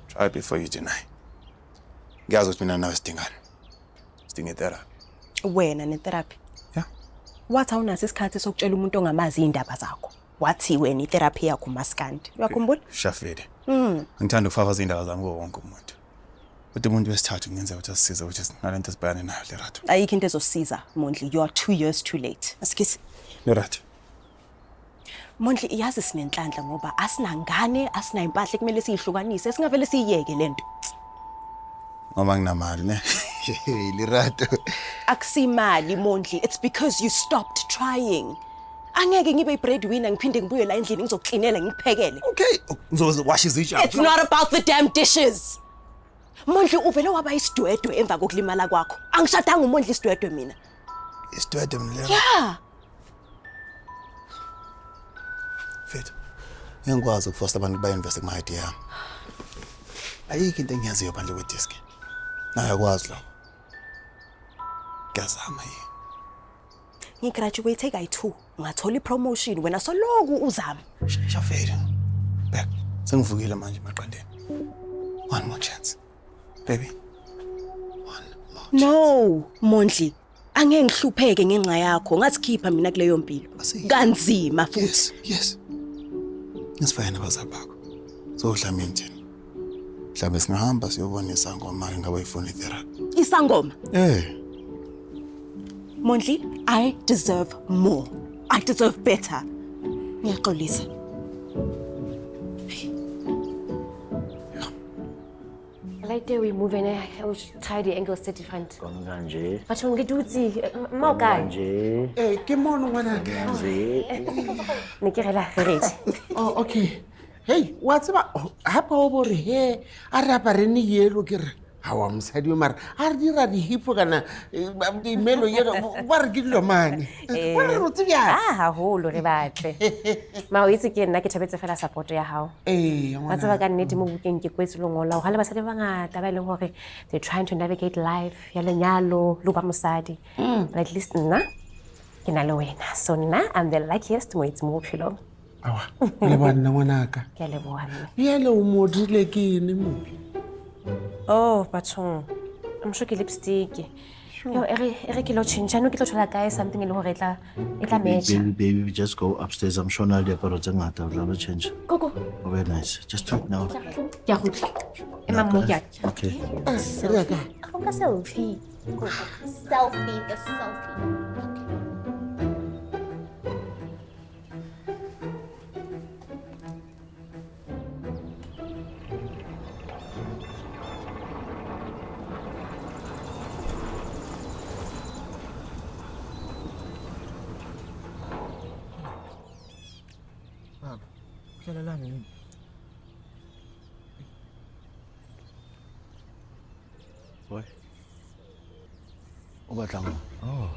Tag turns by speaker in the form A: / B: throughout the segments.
A: Try before you deny. Ngiyazi ukuthi mina nawe sidingana. Sidinga therapy.
B: Wena netherapy.
A: Yeah.
B: Wathi awunaso isikhathi sokutshela umuntu ongamazi indaba zakho. Wathi wena itherapy yakho maskandi. Uyakhumbula?
A: Shafede. Ngithanda ukufafaza indaba zami kuwo wonke umuntu. Kodwa umuntu wesithathu ngenza ukuthi asisize ukuthi nalento sibhekane nayo Lerato.
B: Ayikho into ezosiza Mondli. You are 2 years too late. Asikisi.
A: Lerato.
B: Mondli yazi sinenhlanhla ngoba asinangane, asina impahla kumele siyihlukanise, singavele siyiyeke lento.
A: Ngoba nginamali ne. Lerato.
B: Akusimali Mondli, it's because you stopped trying. Angeke ngibe breadwinner ngiphinde ngibuye la endlini ngizokuklinela ngikuphekele.
A: Okay, ngizowash izitsha.
B: It's not about the damn dishes. Mondli uvele waba isidwedwe emva kokulimala kwakho. Angishadanga uMondli isidwedwe mina.
A: Isidwedwe mina.
B: Yeah.
A: Fit. Ngiyakwazi ukufosta abantu bainvest kuma idea yami. Ayikho into engiyaziyo phandle kwedisk. Naye akwazi lo. Ngiyazama yini.
B: Ngigraduate kayi2, ngathola ipromotion wena soloku uzama.
A: Shafede. Back. Sengivukile manje maqandeni. One more chance. Baby. One more chance.
B: No, Mondli. Angeke ngihlupheke ngenxa yakho. Ngathi khipha mina kuleyo mpilo. Kanzima futhi.
A: Yes. Ngisifayena abazali bakho. Sodlama into. Mhlawumbe singahamba siyobona isangoma ngabe ifuna therapy.
B: Isangoma?
A: Eh.
B: Mondli, I deserve more. I deserve better. Ngiyaxolisa.
C: Like day we move in, I will try the angles to different.
D: Kanje.
C: But when we do see, Mokai.
D: Kanje.
E: Ke mono ngwana.
D: Kanje.
C: Nikirela ready.
E: Oh, okay. Hey, what's about? Hapa over here. Arapa reni yelo kira. Hawa msadi umar. Ardira di hipo kana di melo yelo. Wargilo mani.
C: Ah, holo re batle. Ma o itse ke nna ke thabetse fela support ya hao. Wa tsaba ka nnete mo bukeng ke kwetse longola o ha le basadi ba ngata ba ileng hore they trying to navigate life ya lenyalo lo ba mosadi. But at least nna ke na le wena. So nna I'm the luckiest mo it's mo philo.
E: Awa, le bana ngwanaka.
C: Ke a leboha nna.
E: Yele o modile ke ene mo.
C: Oh, Bathong. I'm sure ke lipstick. Yo, ere ke lo change. No ke tlo thola kae something ile hore etla match.
D: Baby, just go upstairs. I'm sure now diaparo tse ngata o tla change.
C: Go.
D: Oh, very nice. Just do it now.
C: Ya gutla. Emma mo ya.
D: Okay.
E: Sereka.
C: Ako selfie.
F: Selfie, the selfie.
D: Boy. Ubatlang.
G: Oh.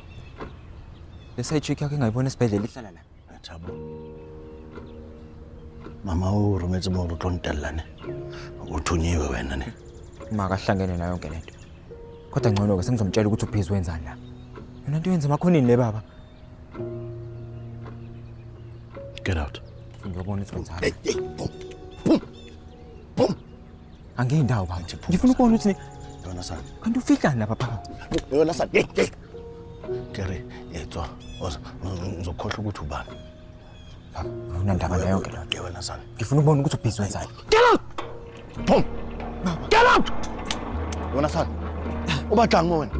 G: Lesa chick yakhe ngayibona esibhedlela ihlala la.
D: Thabo. Mama o rometse mo go tlontellane. O thunyiwe wena ne.
G: Makahlangene nayo yonke lento. Kodwa ngcono ke sengizomtshela ukuthi uphezwe wenzani la. Yona into yenza makhonini le baba.
D: Get out.
G: Ngiyabona ukuthi wenzani. Boom. Angiyindawo baba. Ngifuna ukubona ukuthi
D: Yona sana.
G: kanti ufika lapha phakathi.
D: Yona sana. Kere, etswa. Ngizokhohle ukuthi ubani.
G: Unandaba nayo yonke lento.
D: Ke wena sana.
G: Ngifuna ukubona ukuthi uphezwe wenzani.
D: Get out. Boom. Get out. Yona sana. Ubatlang mo wena.